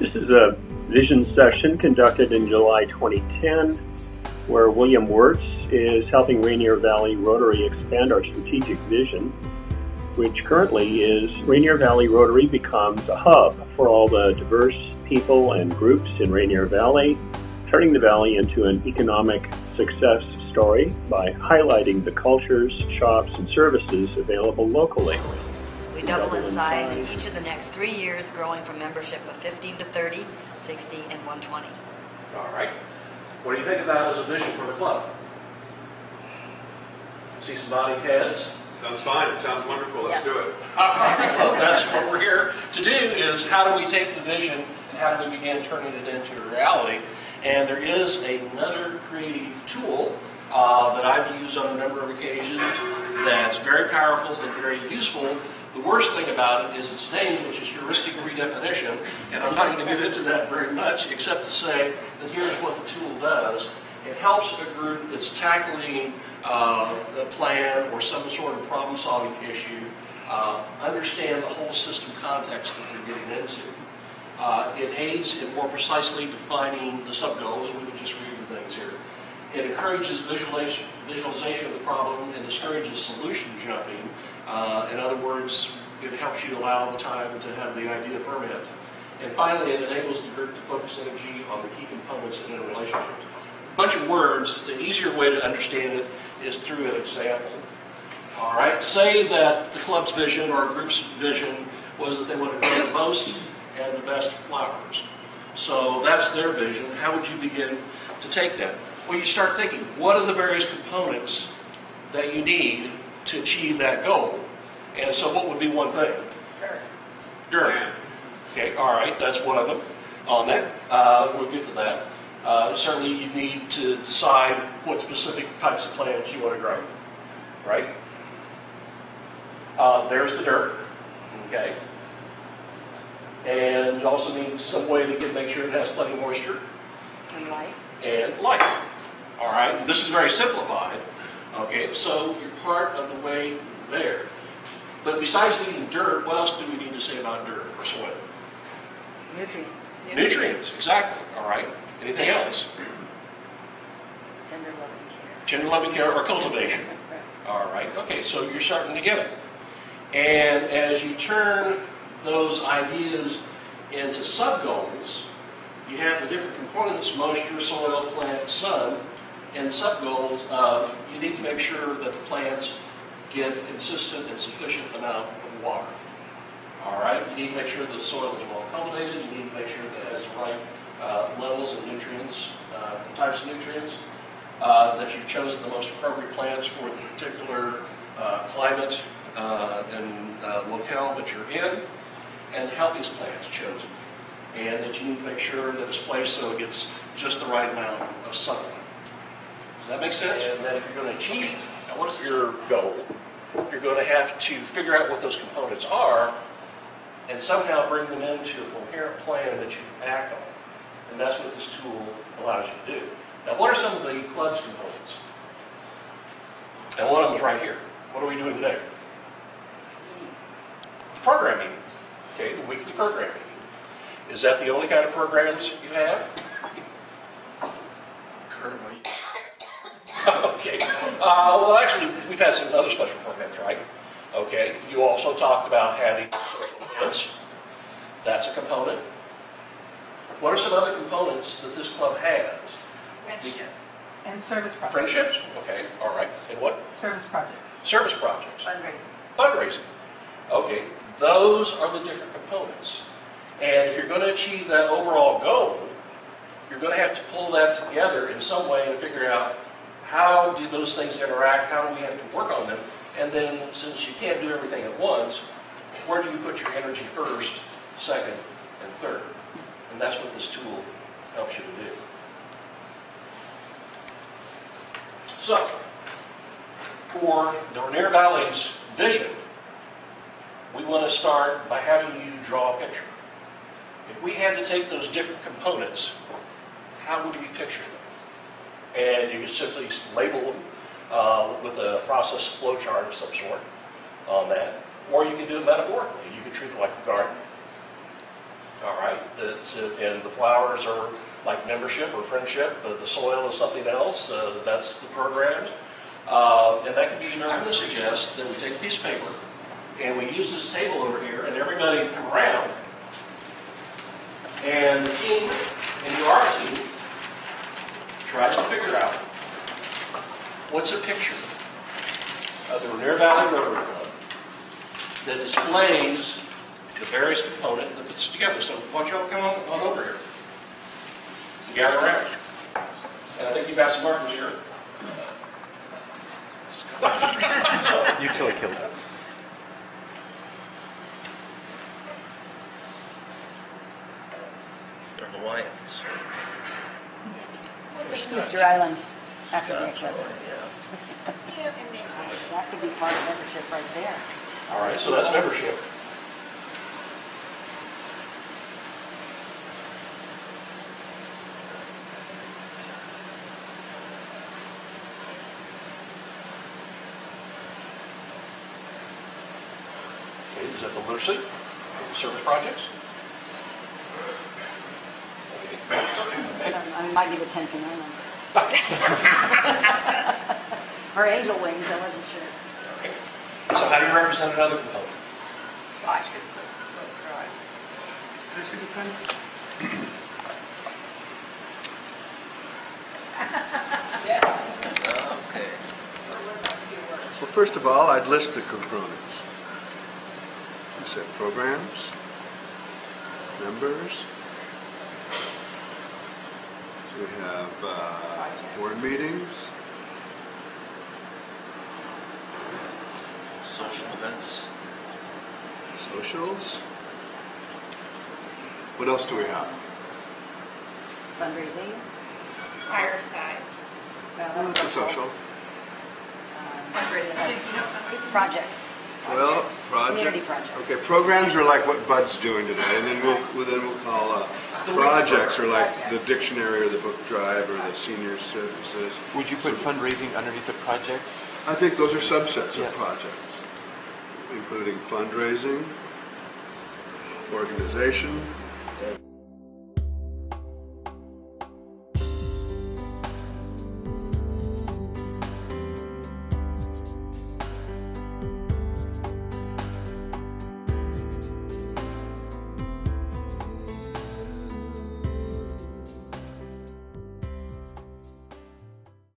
This is a vision session conducted in July 2010, where William Wirtz is helping Rainier Valley Rotary expand our strategic vision, which currently is Rainier Valley Rotary becomes a hub for all the diverse people and groups in Rainier Valley, turning the valley into an economic success story by highlighting the cultures, shops, and services available locally. We double in size in each of the next 3 years, growing from membership of 15 to 30, 60, and 120. All right. What do you think of that as a vision for the club? See some nodding heads? Sounds fine. It sounds wonderful. Let's do it. All right. Well, that's what we're here to do, is how do we take the vision and how do we begin turning it into a reality? And there is another creative tool that I've used on a number of occasions that's very powerful and very useful. The worst thing about it is its name, which is heuristic redefinition, and I'm not going to get into that very much, except to say that here's what the tool does. It helps a group that's tackling a plan or some sort of problem-solving issue understand the whole system context that they're getting into. It aids in more precisely defining the sub-goals, and we can just read the things here. It encourages visualization of the problem and discourages solution jumping. In other words, it helps you allow the time to have the idea ferment. And finally, it enables the group to focus energy on the key components and interrelationships. A bunch of words. The easier way to understand it is through an example. All right, say that the club's vision or a group's vision was that they want to grow the most and the best flowers. So that's their vision. How would you begin to take that? Well, you start thinking, what are the various components that you need to achieve that goal? And so what would be one thing? Dirt. Okay, all right, that's one of them on that. We'll get to that. Certainly you need to decide what specific types of plants you want to grow, right? There's the dirt, okay? And you also need some way to make sure it has plenty of moisture. And light. And light. All right, this is very simplified. Okay, so you're part of the way there. But besides needing dirt, what else do we need to say about dirt or soil? Nutrients. Nutrients, exactly. All right. Anything else? Tender loving care. Tender loving care or cultivation. All right. Okay, so you're starting to get it. And as you turn those ideas into sub-goals, you have the different components: moisture, soil, plant, sun, and sub-goals of you need to make sure that the plants get a consistent and sufficient amount of water. All right, you need to make sure the soil is well cultivated. You need to make sure that it has the right levels of nutrients, types of nutrients, that you've chosen the most appropriate plants for the particular climate and locale that you're in, and the healthiest plants chosen. And that you need to make sure that it's placed so it gets just the right amount of sunlight. Does that make sense? And then if you're going to achieve your goal, you're going to have to figure out what those components are and somehow bring them into a coherent plan that you can act on. And that's what this tool allows you to do. Now, what are some of the club's components? And one of them is right here. What are we doing today? Programming. Okay, the weekly programming. Is that the only kind of programs you have? Currently. Okay. Well, actually, we've had some other special programs, right? Okay. You also talked about having social events. That's a component. What are some other components that this club has? Friendship. And service projects. Friendships? Okay. All right. And what? Service projects. Service projects. Fundraising. Fundraising. Okay. Those are the different components. And if you're going to achieve that overall goal, you're going to have to pull that together in some way and figure out how do those things interact, how do we have to work on them, and then since you can't do everything at once, where do you put your energy first, second, and third? And that's what this tool helps you to do. So, for the Rainier Valley's vision, we want to start by having you draw a picture. If we had to take those different components, how would we picture them? And you can simply label them with a process flow chart of some sort on that. Or you can do it metaphorically. You can treat it like a garden. All right, and the flowers are like membership or friendship. The soil is something else. That's the programs. And that can be, I'm going to suggest that we take a piece of paper and we use this table over here and everybody come around. And the team, and you are a team, tries to figure out what's a picture of the Rainier Valley Rotary Club that displays the various components that puts it together. So why don't you all come on over here and gather around. And I think you've got some markers here. You totally killed it. They're Hawaiians. Easter Island after the Scotch, eclipse. yeah. That could be part of membership right there. All right, so that's membership. Okay, is that the Lucy? The service projects? I might be the 10 Commandments. Or angel wings, I wasn't sure. Okay. So how do you represent another component? I should put drive. Okay. So first of all, I'd list the components. You said programs, members. So we have board meetings, Social events. socials. What else do we have? Fundraising. Firesides. Well, What's a social? Projects. Well, Community project. projects. Okay, programs are like what Bud's doing today, and then we'll call projects are like the dictionary or the book drive or the senior services. Would you put fundraising underneath the project? I think those are subsets Yeah. of projects, including fundraising, organization,